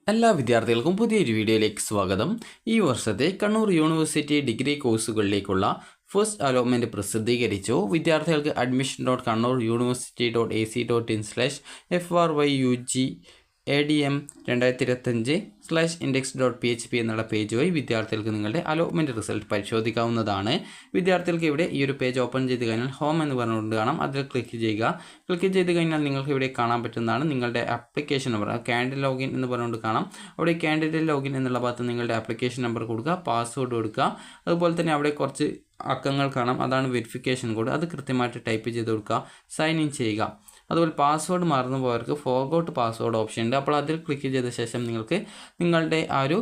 എല്ലാ വിദ്യാർത്ഥികൾക്കും പുതിയൊരു വീഡിയോയിലേക്ക് സ്വാഗതം. ഈ വർഷത്തെ കണ്ണൂർ യൂണിവേഴ്സിറ്റി ഡിഗ്രി കോഴ്സുകളിലേക്കുള്ള ഫസ്റ്റ് അലോട്ട്മെൻറ്റ് പ്രസിദ്ധീകരിച്ചു. വിദ്യാർത്ഥികൾക്ക് admission.kannur.ac.in/FRYUG/ADM 2025/index.php എന്നുള്ള പേജ് വഴി വിദ്യാർത്ഥികൾക്ക് നിങ്ങളുടെ അലോട്ട്മെൻറ്റ് റിസൾട്ട് പരിശോധിക്കാവുന്നതാണ്. വിദ്യാർത്ഥികൾക്ക് ഇവിടെ ഈ ഒരു പേജ് ഓപ്പൺ ചെയ്ത് കഴിഞ്ഞാൽ ഹോം എന്ന് പറഞ്ഞുകൊണ്ട് കാണാം. അതിൽ ക്ലിക്ക് ചെയ്യുക. ക്ലിക്ക് ചെയ്ത് കഴിഞ്ഞാൽ നിങ്ങൾക്ക് ഇവിടെ കാണാൻ പറ്റുന്നതാണ് നിങ്ങളുടെ ആപ്ലിക്കേഷൻ നമ്പർ. കാൻഡിഡേറ്റ് ലോഗിൻ എന്ന് പറഞ്ഞുകൊണ്ട് കാണാം. അവിടെ കാൻഡിഡേറ്റ് ലോഗിൻ എന്നുള്ള ഭാഗത്ത് നിങ്ങളുടെ ആപ്ലിക്കേഷൻ നമ്പർ കൊടുക്കുക, പാസ്വേഡ് കൊടുക്കുക. അതുപോലെ തന്നെ അവിടെ കുറച്ച് അക്കങ്ങൾ കാണാം, അതാണ് വെരിഫിക്കേഷൻ കോഡ്. അത് കൃത്യമായിട്ട് ടൈപ്പ് ചെയ്ത് കൊടുക്കുക, സൈൻ ഇൻ ചെയ്യുക. അതുപോലെ പാസ്വേഡ് മറന്നു പോയവർക്ക് ഫോർഗോട്ട് പാസ്വേഡ് ഓപ്ഷൻ ഉണ്ട്. അപ്പോൾ അതിൽ ക്ലിക്ക് ചെയ്ത ശേഷം നിങ്ങൾക്ക് നിങ്ങളുടെ ആ ഒരു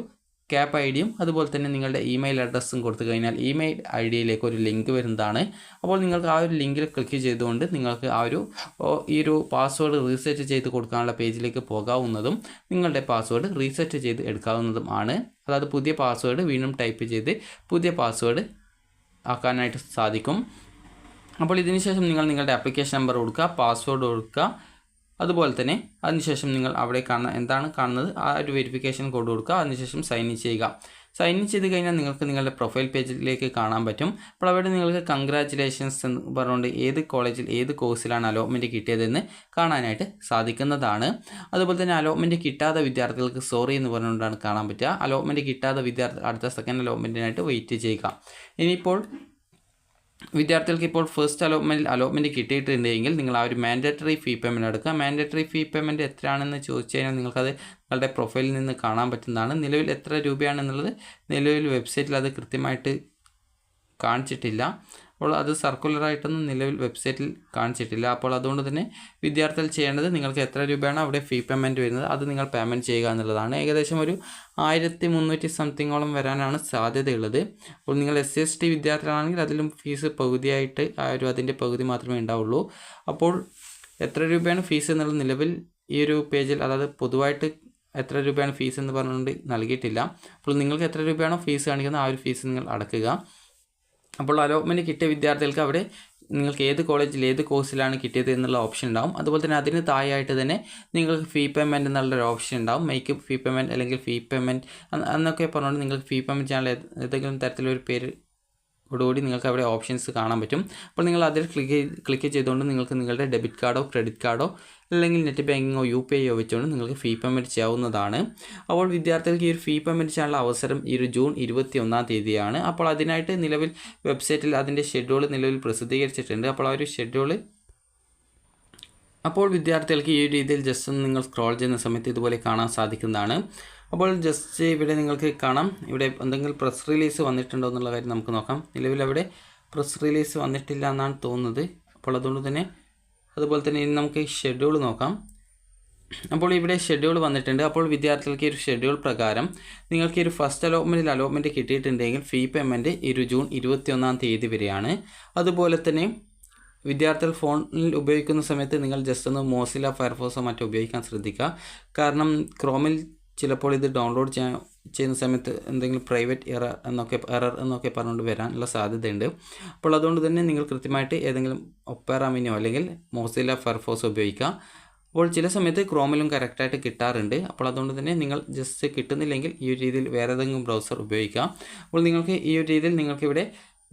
ക്യാപ് ഐ ഡിയും അതുപോലെ തന്നെ നിങ്ങളുടെ ഇമെയിൽ അഡ്രസ്സും കൊടുത്തു കഴിഞ്ഞാൽ ഇമെയിൽ ഐ ഡിയിലേക്ക് ഒരു ലിങ്ക് വരുന്നതാണ്. അപ്പോൾ നിങ്ങൾക്ക് ആ ഒരു ലിങ്കിൽ ക്ലിക്ക് ചെയ്തുകൊണ്ട് നിങ്ങൾക്ക് ഈ ഒരു പാസ്വേഡ് റീസെറ്റ് ചെയ്ത് കൊടുക്കാനുള്ള പേജിലേക്ക് പോകാവുന്നതും നിങ്ങളുടെ പാസ്വേഡ് റീസെറ്റ് ചെയ്ത് എടുക്കാവുന്നതും ആണ്. അതായത് പുതിയ പാസ്വേഡ് വീണ്ടും ടൈപ്പ് ചെയ്ത് പുതിയ പാസ്വേഡ് ആക്കാനായിട്ട് സാധിക്കും. അപ്പോൾ ഇതിനുശേഷം നിങ്ങൾ നിങ്ങളുടെ ആപ്ലിക്കേഷൻ നമ്പർ കൊടുക്കുക, പാസ്വേഡ് കൊടുക്കുക. അതുപോലെ തന്നെ അതിനുശേഷം നിങ്ങൾ അവിടെ എന്താണ് കാണുന്നത് ആ ഒരു വെരിഫിക്കേഷൻ കോഡ് കൊടുക്കുക. അതിനുശേഷം സൈൻ ഇൻ ചെയ്യുക. സൈൻ ഇൻ ചെയ്ത് കഴിഞ്ഞാൽ നിങ്ങൾക്ക് നിങ്ങളുടെ പ്രൊഫൈൽ പേജിലേക്ക് കാണാൻ പറ്റും. അപ്പോൾ അവിടെ നിങ്ങൾക്ക് കൺഗ്രാറ്റുലേഷൻസ് എന്ന് പറഞ്ഞുകൊണ്ട് ഏത് കോളേജിൽ ഏത് കോഴ്സിലാണ് അലോട്ട്മെൻറ്റ് കിട്ടിയതെന്ന് കാണാനായിട്ട് സാധിക്കുന്നതാണ്. അതുപോലെ തന്നെ അലോട്ട്മെൻറ്റ് കിട്ടാത്ത വിദ്യാർത്ഥികൾക്ക് സോറി എന്ന് പറഞ്ഞുകൊണ്ടാണ് കാണാൻ പറ്റുക. അലോട്ട്മെൻറ്റ് കിട്ടാത്ത വിദ്യാർത്ഥി അടുത്ത സെക്കൻഡ് അലോട്ട്മെൻറ്റിനായിട്ട് വെയിറ്റ് ചെയ്യുക. ഇനിയിപ്പോൾ വിദ്യാർത്ഥികൾക്ക് ഇപ്പോൾ ഫസ്റ്റ് അലോട്ട്മെൻറ്റ് കിട്ടിയിട്ടുണ്ടെങ്കിൽ നിങ്ങൾ ആ ഒരു മാൻഡേറ്ററി ഫീ പേയ്മെൻറ്റ് എടുക്കുക. മാൻഡേറ്ററി ഫീ പേയ്മെൻറ്റ് എത്രയാണെന്ന് ചോദിച്ചു കഴിഞ്ഞാൽ നിങ്ങൾക്കത് നിങ്ങളുടെ പ്രൊഫൈലിൽ നിന്ന് കാണാൻ പറ്റുന്നതാണ്. നിലവിൽ എത്ര രൂപയാണെന്നുള്ളത് നിലവിൽ വെബ്സൈറ്റിൽ അത് കൃത്യമായിട്ട് കാണിച്ചിട്ടില്ല. അപ്പോൾ അത് സർക്കുലറായിട്ടൊന്നും നിലവിൽ വെബ്സൈറ്റിൽ കാണിച്ചിട്ടില്ല. അപ്പോൾ അതുകൊണ്ട് തന്നെ വിദ്യാർത്ഥികൾ ചെയ്യേണ്ടത് നിങ്ങൾക്ക് എത്ര രൂപയാണ് അവിടെ ഫീ പേയ്മെൻറ്റ് വരുന്നത് അത് നിങ്ങൾ പേയ്മെൻറ്റ് ചെയ്യുക എന്നുള്ളതാണ്. ഏകദേശം ഒരു 1300 സംതിങ്ങോളം വരാനാണ് സാധ്യതയുള്ളത്. അപ്പോൾ നിങ്ങൾ SC/ST വിദ്യാർത്ഥികളാണെങ്കിൽ അതിലും ഫീസ് പകുതിയായിട്ട് അതിൻ്റെ പകുതി മാത്രമേ ഉണ്ടാവുള്ളൂ. അപ്പോൾ എത്ര രൂപയാണ് ഫീസ് എന്നുള്ളത് നിലവിൽ ഈ ഒരു പേജിൽ, അതായത് പൊതുവായിട്ട് എത്ര രൂപയാണ് ഫീസ് എന്ന് പറഞ്ഞുകൊണ്ട് നൽകിയിട്ടില്ല. അപ്പോൾ നിങ്ങൾക്ക് എത്ര രൂപയാണോ ഫീസ് കാണിക്കുന്നത് ആ ഒരു ഫീസ് നിങ്ങൾ അടക്കുക. അപ്പോൾ അലോട്ട്മെൻറ്റ് കിട്ടിയ വിദ്യാർത്ഥികൾക്ക് അവിടെ നിങ്ങൾക്ക് ഏത് കോളേജിൽ ഏത് കോഴ്സിലാണ് കിട്ടിയത് എന്നുള്ള ഓപ്ഷൻ ഉണ്ടാവും. അതുപോലെ തന്നെ അതിന് താഴെയായിട്ട് തന്നെ നിങ്ങൾക്ക് ഫീ പേയ്മെൻറ്റ് എന്നുള്ളൊരു ഓപ്ഷൻ ഉണ്ടാവും. മേക്ക് ഫീ പേയ്മെൻറ്റ് അല്ലെങ്കിൽ ഫീ പേയ്മെൻറ്റ് എന്നൊക്കെ പറഞ്ഞുകൊണ്ട് നിങ്ങൾക്ക് ഫീ പേയ്മെൻറ്റ് ചെയ്യാനുള്ള ഏതെങ്കിലും തരത്തിലൊരു പേര് ഓടുകൂടി നിങ്ങൾക്ക് അവിടെ ഓപ്ഷൻസ് കാണാൻ പറ്റും. അപ്പോൾ നിങ്ങൾ അതിൽ ക്ലിക്ക് ചെയ്തുകൊണ്ട് നിങ്ങൾക്ക് നിങ്ങളുടെ ഡെബിറ്റ് കാർഡോ ക്രെഡിറ്റ് കാർഡോ അല്ലെങ്കിൽ നെറ്റ് ബാങ്കിങ്ങോ UPI വെച്ചുകൊണ്ട് നിങ്ങൾക്ക് ഫീ പേയ്മെൻറ്റ് ചെയ്യാവുന്നതാണ്. അപ്പോൾ വിദ്യാർത്ഥികൾക്ക് ഈ ഒരു ഫീ പേയ്മെൻറ്റ് ചെയ്യാനുള്ള അവസരം ഈ ഒരു ജൂൺ 21 അപ്പോൾ അതിനായിട്ട് നിലവിൽ വെബ്സൈറ്റിൽ അതിൻ്റെ ഷെഡ്യൂൾ നിലവിൽ പ്രസിദ്ധീകരിച്ചിട്ടുണ്ട്. അപ്പോൾ ആ ഒരു അപ്പോൾ വിദ്യാർത്ഥികൾക്ക് ഈ രീതിയിൽ ജസ്റ്റ് നിങ്ങൾ സ്ക്രോൾ ചെയ്യുന്ന സമയത്ത് ഇതുപോലെ കാണാൻ സാധിക്കുന്നതാണ്. അപ്പോൾ ജസ്റ്റ് ഇവിടെ നിങ്ങൾക്ക് കാണാം ഇവിടെ എന്തെങ്കിലും പ്രസ് റിലീസ് വന്നിട്ടുണ്ടോ എന്നുള്ള കാര്യം നമുക്ക് നോക്കാം. നിലവിൽ അവിടെ പ്രസ് റിലീസ് വന്നിട്ടില്ല എന്നാണ് തോന്നുന്നത്. അപ്പോൾ അതുകൊണ്ട് തന്നെ അതുപോലെ തന്നെ ഇനി നമുക്ക് ഷെഡ്യൂൾ നോക്കാം. അപ്പോൾ ഇവിടെ ഷെഡ്യൂൾ വന്നിട്ടുണ്ട്. അപ്പോൾ വിദ്യാർത്ഥികൾക്ക് ഈ ഒരു ഷെഡ്യൂൾ പ്രകാരം നിങ്ങൾക്ക് ഈ ഒരു ഫസ്റ്റ് അലോട്ട്മെൻറ്റ് കിട്ടിയിട്ടുണ്ടെങ്കിൽ ഫീ പേയ്മെൻറ്റ് ഈ ഒരു ജൂൺ 21 വരെയാണ്. അതുപോലെ തന്നെ വിദ്യാർത്ഥികൾ ഫോണിൽ ഉപയോഗിക്കുന്ന സമയത്ത് നിങ്ങൾ ജസ്റ്റ് ഒന്ന് മോസില്ല ഫയർഫോക്സോ മറ്റോ ഉപയോഗിക്കാൻ ശ്രദ്ധിക്കുക. കാരണം ക്രോമിൽ ചിലപ്പോൾ ഇത് ഡൗൺലോഡ് ചെയ്യുന്ന സമയത്ത് എന്തെങ്കിലും പ്രൈവറ്റ് എറർ എന്നൊക്കെ പറഞ്ഞുകൊണ്ട് വരാനുള്ള സാധ്യതയുണ്ട്. അപ്പോൾ അതുകൊണ്ട് തന്നെ നിങ്ങൾ കൃത്യമായിട്ട് ഏതെങ്കിലും ഒപ്പേറ മിനിയോ അല്ലെങ്കിൽ മോസില്ല ഫയർഫോക്സ് ഉപയോഗിക്കുക. അപ്പോൾ ചില സമയത്ത് ക്രോമിലും കറക്റ്റായിട്ട് കിട്ടാറുണ്ട്. അപ്പോൾ അതുകൊണ്ട് തന്നെ നിങ്ങൾ ജസ്റ്റ് കിട്ടുന്നില്ലെങ്കിൽ ഈ ഒരു രീതിയിൽ വേറെ ഏതെങ്കിലും ബ്രൗസർ ഉപയോഗിക്കുക. അപ്പോൾ നിങ്ങൾക്ക് ഈ ഒരു രീതിയിൽ നിങ്ങൾക്കിവിടെ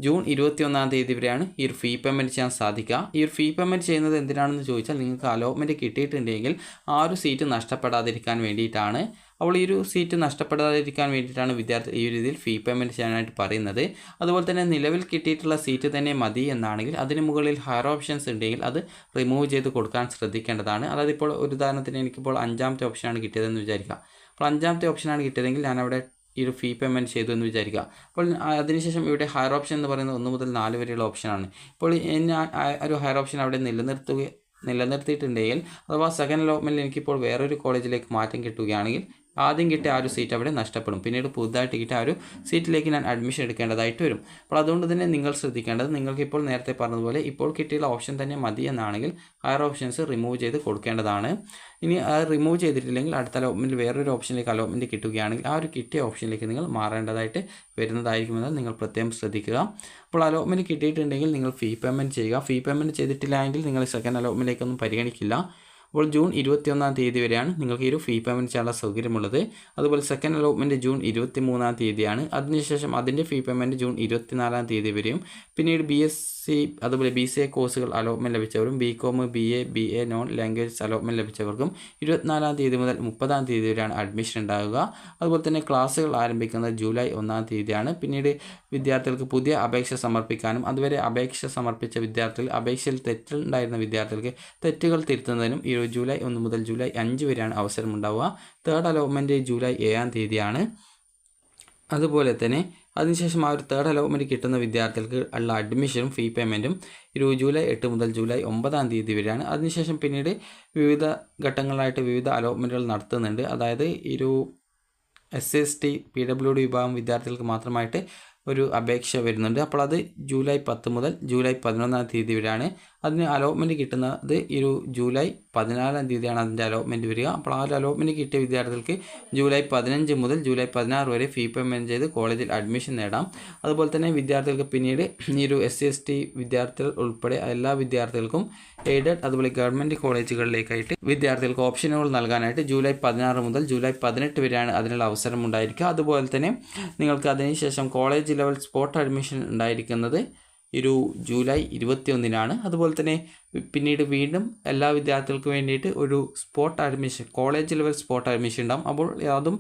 ജൂൺ 21 വരെയാണ് ഈ ഒരു ഫീ പേയ്മെൻറ്റ് ചെയ്യാൻ സാധിക്കുക. ഈ ഒരു ഫീ പേയ്മെൻറ്റ് ചെയ്യുന്നത് എന്തിനാണെന്ന് ചോദിച്ചാൽ നിങ്ങൾക്ക് അലോട്ട്മെൻറ്റ് കിട്ടിയിട്ടുണ്ടെങ്കിൽ ആ ഒരു സീറ്റ് നഷ്ടപ്പെടാതിരിക്കാൻ വേണ്ടിയിട്ടാണ്. അപ്പോൾ ഈ ഒരു സീറ്റ് നഷ്ടപ്പെടാതിരിക്കാൻ വേണ്ടിയിട്ടാണ് വിദ്യാർത്ഥി ഈ ഒരു രീതിയിൽ ഫീ പേയ്മെൻറ്റ് ചെയ്യാനായിട്ട് പറയുന്നത്. അതുപോലെ തന്നെ നിലവിൽ കിട്ടിയിട്ടുള്ള സീറ്റ് തന്നെ മതി എന്നാണെങ്കിൽ അതിന് മുകളിൽ ഹയർ ഓപ്ഷൻസ് ഉണ്ടെങ്കിൽ അത് റിമൂവ് ചെയ്ത് കൊടുക്കാൻ ശ്രദ്ധിക്കേണ്ടതാണ്. അതായത് ഇപ്പോൾ ഒരു ഉദാഹരണത്തിന് എനിക്കിപ്പോൾ 5ാമത്തെ ഓപ്ഷനാണ് കിട്ടിയതെന്ന് വിചാരിക്കുക. അപ്പോൾ 5ാമത്തെ ഓപ്ഷനാണ് കിട്ടിയതെങ്കിൽ ഞാനവിടെ ഈ ഒരു ഫീ പേയ്മെൻറ്റ് ചെയ്തു എന്ന് വിചാരിക്കുക. അപ്പോൾ അതിനുശേഷം ഇവിടെ ഹയർ ഓപ്ഷൻ എന്ന് പറയുന്നത് 1 മുതൽ 4 വരെയുള്ള ഓപ്ഷനാണ്. ഇപ്പോൾ ഞാൻ ഒരു ഹയർ ഓപ്ഷൻ അവിടെ നിലനിർത്തിയിട്ടുണ്ടെങ്കിൽ അഥവാ സെക്കൻഡ് അലോട്ട്മെൻറ്റിൽ എനിക്കിപ്പോൾ വേറൊരു കോളേജിലേക്ക് മാറ്റം കിട്ടുകയാണെങ്കിൽ ആദ്യം കിട്ടിയ ആ ഒരു സീറ്റ് അവിടെ നഷ്ടപ്പെടും. പിന്നീട് പുതുതായിട്ട് കിട്ടിയ ആ ഒരു സീറ്റിലേക്ക് ഞാൻ അഡ്മിഷൻ എടുക്കേണ്ടതായിട്ട് വരും. അപ്പോൾ അതുകൊണ്ട് തന്നെ നിങ്ങൾ ശ്രദ്ധിക്കേണ്ടത് നിങ്ങൾക്കിപ്പോൾ നേരത്തെ പറഞ്ഞതുപോലെ ഇപ്പോൾ കിട്ടിയുള്ള ഓപ്ഷൻ തന്നെ മതി എന്നാണെങ്കിൽ ഹയർ ഓപ്ഷൻസ് റിമൂവ് ചെയ്ത് കൊടുക്കേണ്ടതാണ്. ഇനി അത് റിമൂവ് ചെയ്തിട്ടില്ലെങ്കിൽ അടുത്ത അലോട്ട്മെൻറ്റിൽ വേറൊരു ഓപ്ഷനിലേക്ക് അലോട്ട്മെൻറ്റ് കിട്ടുകയാണെങ്കിൽ ആ ഒരു കിട്ടിയ ഓപ്ഷനിലേക്ക് നിങ്ങൾ മാറേണ്ടതായിട്ട് വരുന്നതായിരിക്കുമെന്ന് നിങ്ങൾ പ്രത്യേകം ശ്രദ്ധിക്കുക. അപ്പോൾ അലോട്ട്മെൻറ്റ് കിട്ടിയിട്ടുണ്ടെങ്കിൽ നിങ്ങൾ ഫീ പേയ്മെൻറ്റ് ചെയ്യുക. ഫീ പേയ്മെൻറ്റ് ചെയ്തിട്ടില്ല എങ്കിൽ നിങ്ങൾ സെക്കൻഡ് അലോട്ട്മെൻറ്റിലേക്കൊന്നും പരിഗണിക്കില്ല. അപ്പോൾ ജൂൺ 21 തീയതി വരെയാണ് നിങ്ങൾക്ക് ഈ ഒരു ഫീ പേയ്മെൻറ്റ് ചെയ്യാനുള്ള സൗകര്യമുള്ളത്. അതുപോലെ സെക്കൻഡ് അലോട്ട്മെൻറ്റ് ജൂൺ 23 തീയതിയാണ്. അതിനുശേഷം അതിൻ്റെ ഫീ പേയ്മെൻറ്റ് ജൂൺ 24 തീയതി വരെയും. പിന്നീട് BSc അതുപോലെ BCA കോഴ്സുകൾ അലോട്ട്മെൻറ്റ് ലഭിച്ചവരും BCom BA non language allotment ലഭിച്ചവർക്കും 24 തീയതി മുതൽ 30 തീയതി വരെയാണ് അഡ്മിഷൻ ഉണ്ടാകുക. അതുപോലെ തന്നെ ക്ലാസ്സുകൾ ആരംഭിക്കുന്നത് ജൂലൈ 1 തീയതിയാണ്. പിന്നീട് വിദ്യാർത്ഥികൾക്ക് പുതിയ അപേക്ഷ സമർപ്പിക്കാനും അതുവരെ അപേക്ഷ സമർപ്പിച്ച വിദ്യാർത്ഥികൾ അപേക്ഷയിൽ തെറ്റുണ്ടായിരുന്ന വിദ്യാർത്ഥികൾക്ക് തെറ്റുകൾ തിരുത്തുന്നതിനും ഈ ജൂലൈ 1 മുതൽ ജൂലൈ 5 വരെയാണ് അവസരമുണ്ടാവുക. തേർഡ് അലോട്ട്മെൻറ്റ് ജൂലൈ 7 തീയതിയാണ്. അതുപോലെ തന്നെ അതിനുശേഷം ആ ഒരു തേർഡ് അലോട്ട്മെൻറ്റ് കിട്ടുന്ന വിദ്യാർത്ഥികൾക്ക് ഉള്ള അഡ്മിഷനും ഫീ പേയ്മെൻറ്റും ജൂലൈ 8 മുതൽ ജൂലൈ 9 തീയതി വരെയാണ്. അതിനുശേഷം പിന്നീട് വിവിധ ഘട്ടങ്ങളായിട്ട് വിവിധ അലോട്ട്മെൻറ്റുകൾ നടത്തുന്നുണ്ട്. അതായത് SC/ST PWD വിഭാഗം വിദ്യാർത്ഥികൾക്ക് മാത്രമായിട്ട് ഒരു അപേക്ഷ വരുന്നുണ്ട്. അപ്പോൾ അത് ജൂലൈ 10 മുതൽ ജൂലൈ 11 തീയതി വരെയാണ്. അതിന് അലോട്ട്മെൻറ്റ് കിട്ടുന്നത് ജൂലൈ 14 തീയതിയാണ് അതിൻ്റെ അലോട്ട്മെൻറ്റ് വരിക. അപ്പോൾ ആ ഒരു അലോട്ട്മെൻറ്റ് കിട്ടിയ വിദ്യാർത്ഥികൾക്ക് ജൂലൈ 15 മുതൽ ജൂലൈ 16 വരെ ഫീ പേയ്മെൻറ്റ് ചെയ്ത് കോളേജിൽ അഡ്മിഷൻ നേടാം. അതുപോലെ തന്നെ വിദ്യാർത്ഥികൾക്ക് പിന്നീട് SC/ST വിദ്യാർത്ഥികൾ ഉൾപ്പെടെ എല്ലാ വിദ്യാർത്ഥികൾക്കും എയ്ഡഡ് അതുപോലെ ഗവൺമെൻറ് കോളേജുകളിലേക്കായിട്ട് വിദ്യാർത്ഥികൾക്ക് ഓപ്ഷനുകൾ നൽകാനായിട്ട് ജൂലൈ 16 മുതൽ ജൂലൈ 18 വരെയാണ് അതിനുള്ള അവസരം ഉണ്ടായിരിക്കുക. അതുപോലെ തന്നെ നിങ്ങൾക്ക് അതിനുശേഷം കോളേജ് ലെവൽ സ്പോട്ട് അഡ്മിഷൻ ഉണ്ടായിരിക്കുന്നത് ജൂലൈ 21 അതുപോലെ തന്നെ പിന്നീട് വീണ്ടും എല്ലാ വിദ്യാർത്ഥികൾക്ക് വേണ്ടിയിട്ട് ഒരു spot admission college level spot admission ഉണ്ടാകും. അപ്പോൾ അതും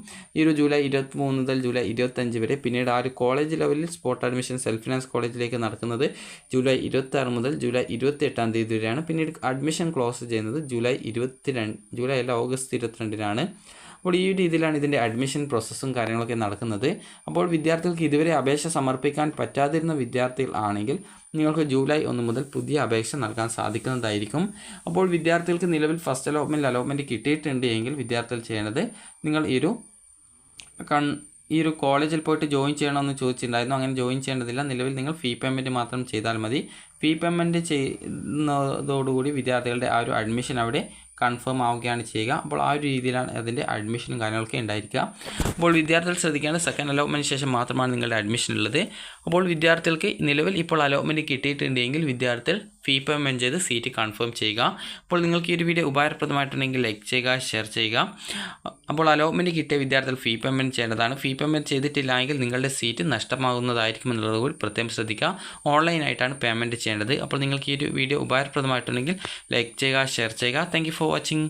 ജൂലൈ 23 മുതൽ ജൂലൈ 25 വരെ. പിന്നീട് ആ ഒരു കോളേജ് ലെവലിൽ സ്പോട്ട് അഡ്മിഷൻ സെൽഫ് ഫിനാൻസ് കോളേജിലേക്ക് നടക്കുന്നത് ജൂലൈ 26 മുതൽ ജൂലൈ 28 തീയതി വരെയാണ്. പിന്നീട് അഡ്മിഷൻ ക്ലോസ് ചെയ്യുന്നത് ഓഗസ്റ്റ് 22 അപ്പോൾ ഈ രീതിയിലാണ് ഇതിൻ്റെ അഡ്മിഷൻ പ്രോസസ്സും കാര്യങ്ങളൊക്കെ നടക്കുന്നത്. അപ്പോൾ വിദ്യാർത്ഥികൾക്ക് ഇതുവരെ അപേക്ഷ സമർപ്പിക്കാൻ പറ്റാതിരുന്ന വിദ്യാർത്ഥികൾ ആണെങ്കിൽ നിങ്ങൾക്ക് ജൂലൈ 1 മുതൽ പുതിയ അപേക്ഷ നൽകാൻ സാധിക്കുന്നതായിരിക്കും. അപ്പോൾ വിദ്യാർത്ഥികൾക്ക് നിലവിൽ ഫസ്റ്റ് അലോട്ട്മെൻറ്റ് കിട്ടിയിട്ടുണ്ട് എങ്കിൽ വിദ്യാർത്ഥികൾ ചെയ്യേണ്ടത് നിങ്ങൾ ഈ ഒരു കോളേജിൽ പോയിട്ട് ജോയിൻ ചെയ്യണമെന്ന് ചോദിച്ചിട്ടുണ്ടായിരുന്നു. അങ്ങനെ ജോയിൻ ചെയ്യേണ്ടതില്ല. നിലവിൽ നിങ്ങൾ ഫീ പേയ്മെൻറ്റ് മാത്രം ചെയ്താൽ മതി. ഫീ പേയ്മെൻറ്റ് ചെയ്യുന്നതോടുകൂടി വിദ്യാർത്ഥികളുടെ ആ ഒരു അഡ്മിഷൻ അവിടെ കൺഫേം ആവുകയാണ് ചെയ്യുക. അപ്പോൾ ആ ഒരു രീതിയിലാണ് അതിൻ്റെ അഡ്മിഷനും കാര്യങ്ങളൊക്കെ ഉണ്ടായിരിക്കുക. അപ്പോൾ വിദ്യാർത്ഥികൾ ശ്രദ്ധിക്കേണ്ട സെക്കൻഡ് അലോട്ട്മെൻറ്റിന് ശേഷം മാത്രമാണ് നിങ്ങളുടെ അഡ്മിഷൻ ഉള്ളത്. അപ്പോൾ വിദ്യാർത്ഥികൾക്ക് നിലവിൽ ഇപ്പോൾ അലോട്ട്മെൻറ്റ് കിട്ടിയിട്ടുണ്ടെങ്കിൽ വിദ്യാർത്ഥികൾ ഫീ പേയ്മെൻറ്റ് ചെയ്ത് സീറ്റ് കൺഫേം ചെയ്യുക. അപ്പോൾ നിങ്ങൾക്ക് ഈ ഒരു വീഡിയോ ഉപകാരപ്രദമായിട്ടുണ്ടെങ്കിൽ ലൈക്ക് ചെയ്യുക, ഷെയർ ചെയ്യുക. അപ്പോൾ അലോട്ട്മെൻറ്റ് കിട്ടിയ വിദ്യാർത്ഥികൾ ഫീ പേയ്മെൻറ്റ് ചെയ്യേണ്ടതാണ്. ഫീ പേയ്മെൻറ്റ് ചെയ്തിട്ടില്ലെങ്കിൽ നിങ്ങളുടെ സീറ്റ് നഷ്ടമാകുന്നതായിരിക്കും എന്നുള്ളത് കൂടി പ്രത്യേകം ശ്രദ്ധിക്കുക. ഓൺലൈനായിട്ടാണ് പേയ്മെൻറ്റ് ചെയ്യേണ്ടത്. അപ്പോൾ നിങ്ങൾക്ക് ഈ ഒരു വീഡിയോ ഉപകാരപ്രദമായിട്ടുണ്ടെങ്കിൽ ലൈക്ക് ചെയ്യുക, ഷെയർ ചെയ്യുക. Thank you for watching.